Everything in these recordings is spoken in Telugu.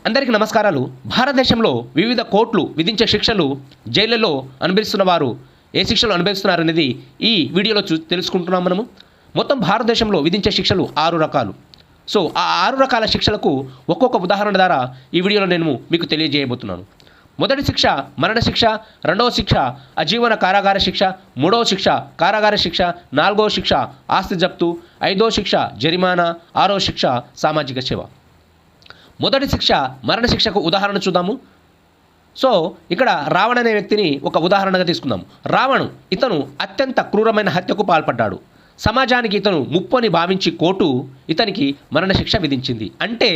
అందరికీ నమస్కారాలు. భారతదేశంలో వివిధ కోర్టులు విధించే శిక్షలు, జైళ్లలో అనుభవిస్తున్న వారు ఏ శిక్షలు అనుభవిస్తున్నారనేది ఈ వీడియోలో తెలుసుకుంటున్నాం మనము. మొత్తం భారతదేశంలో విధించే శిక్షలు 6 రకాలు. సో ఆ 6 రకాల శిక్షలకు ఒక్కొక్క ఉదాహరణ ద్వారా ఈ వీడియోలో నేను మీకు తెలియజేయబోతున్నాను. మొదటి శిక్ష మరణశిక్ష, రెండవ శిక్ష అజీవన కారాగార శిక్ష, మూడవ శిక్ష కారాగార శిక్ష, నాలుగవ శిక్ష ఆస్తి జప్తు, ఐదవ శిక్ష జరిమానా, ఆరవ శిక్ష సామాజిక సేవ. మొదటి శిక్ష మరణశిక్షకు ఉదాహరణ చూద్దాము. సో ఇక్కడ రావణ్ అనే వ్యక్తిని ఒక ఉదాహరణగా తీసుకుందాం. రావణ్ ఇతను అత్యంత క్రూరమైన హత్యకు పాల్పడ్డాడు. సమాజానికి ఇతను ముప్పని భావించి కోర్టు ఇతనికి మరణశిక్ష విధించింది. అంటే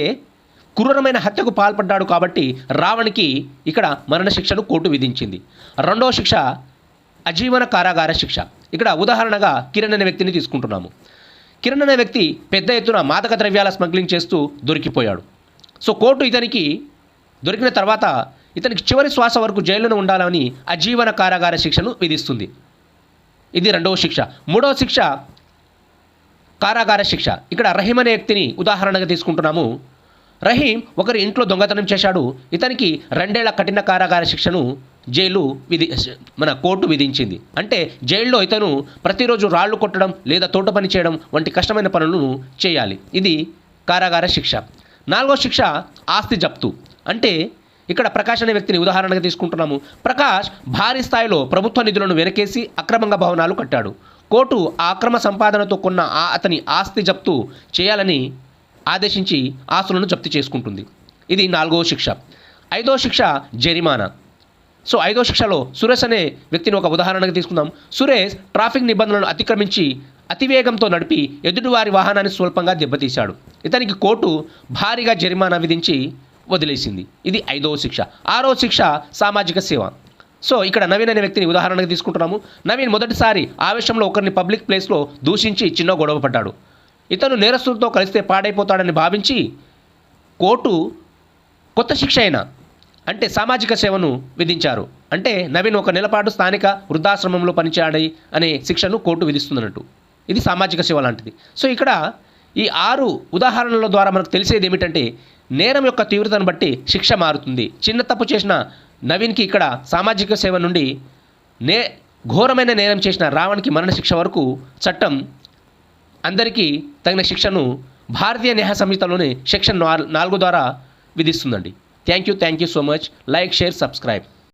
క్రూరమైన హత్యకు పాల్పడ్డాడు కాబట్టి రావణ్కి ఇక్కడ మరణశిక్షను కోర్టు విధించింది. రెండవ శిక్ష అజీవన కారాగార శిక్ష. ఇక్కడ ఉదాహరణగా కిరణ్ అనే వ్యక్తిని తీసుకుంటున్నాము. కిరణ్ అనే వ్యక్తి పెద్ద ఎత్తున మాదక ద్రవ్యాల స్మగ్లింగ్ చేస్తూ దొరికిపోయాడు. సో కోర్టు ఇతనికి దొరికిన తర్వాత ఇతనికి చివరి శ్వాస వరకు జైలులో ఉండాలని అజీవన కారాగార శిక్షను విధిస్తుంది. ఇది రెండవ శిక్ష. మూడవ శిక్ష కారాగార శిక్ష. ఇక్కడ రహీం అనే వ్యక్తిని ఉదాహరణగా తీసుకుంటున్నాము. రహీం ఒకరి ఇంట్లో దొంగతనం చేశాడు. ఇతనికి 2 ఏళ్ల కఠిన కారాగార శిక్షను మన కోర్టు విధించింది. అంటే జైల్లో ఇతను ప్రతిరోజు రాళ్లు కొట్టడం లేదా తోట పని చేయడం వంటి కష్టమైన పనులను చేయాలి. ఇది కారాగార శిక్ష. నాలుగో శిక్ష ఆస్తి జప్తు. అంటే ఇక్కడ ప్రకాష్ అనే వ్యక్తిని ఉదాహరణగా తీసుకుంటున్నాము. ప్రకాష్ భారీ స్థాయిలో ప్రభుత్వ నిధులను వెనకేసి అక్రమంగా భవనాలు కట్టాడు. కోర్టు ఆ అక్రమ సంపాదనతో కొన్న అతని ఆస్తి జప్తు చేయాలని ఆదేశించి ఆస్తులను జప్తు చేసుకుంటుంది. ఇది నాలుగవ శిక్ష. ఐదో శిక్ష జరిమానా. సో ఐదో శిక్షలో సురేష్ అనే వ్యక్తిని ఒక ఉదాహరణగా తీసుకుందాం. సురేష్ ట్రాఫిక్ నిబంధనలను అతిక్రమించి అతివేగంతో నడిపి ఎదుటివారి వాహనాన్ని స్వల్పంగా దెబ్బతీశాడు. ఇతనికి కోర్టు భారీగా జరిమానా విధించి వదిలేసింది. ఇది 5వ శిక్ష. 6వ శిక్ష సామాజిక సేవ. సో ఇక్కడ నవీన్ అనే వ్యక్తిని ఉదాహరణగా తీసుకుంటున్నాము. నవీన్ మొదటిసారి ఆవేశంలో ఒకరిని పబ్లిక్ ప్లేస్లో దూషించి చిన్న గొడవ పడ్డాడు. ఇతను నేరస్తులతో కలిస్తే పాడైపోతాడని భావించి కోర్టు కొత్త శిక్ష అయిన అంటే సామాజిక సేవను విధించారు. అంటే నవీన్ 1 నెల పాటు స్థానిక వృద్ధాశ్రమంలో పనిచేయాలి అనే శిక్షను కోర్టు విధిస్తున్నట్టు. ఇది సామాజిక సేవ లాంటిది. సో ఇక్కడ ఈ 6 ఉదాహరణల ద్వారా మనకు తెలిసేది ఏమిటంటే నేరం యొక్క తీవ్రతను బట్టి శిక్ష మారుతుంది. చిన్న తప్పు చేసిన నవీన్కి ఇక్కడ సామాజిక సేవ నుండి ఘోరమైన నేరం చేసిన రావణ్కి మరణశిక్ష వరకు చట్టం అందరికీ తగిన శిక్షను భారతీయ న్యాయ సంహితలోని సెక్షన్ 4 ద్వారా విధిస్తుందండి. Thank you so much. Like, share, subscribe.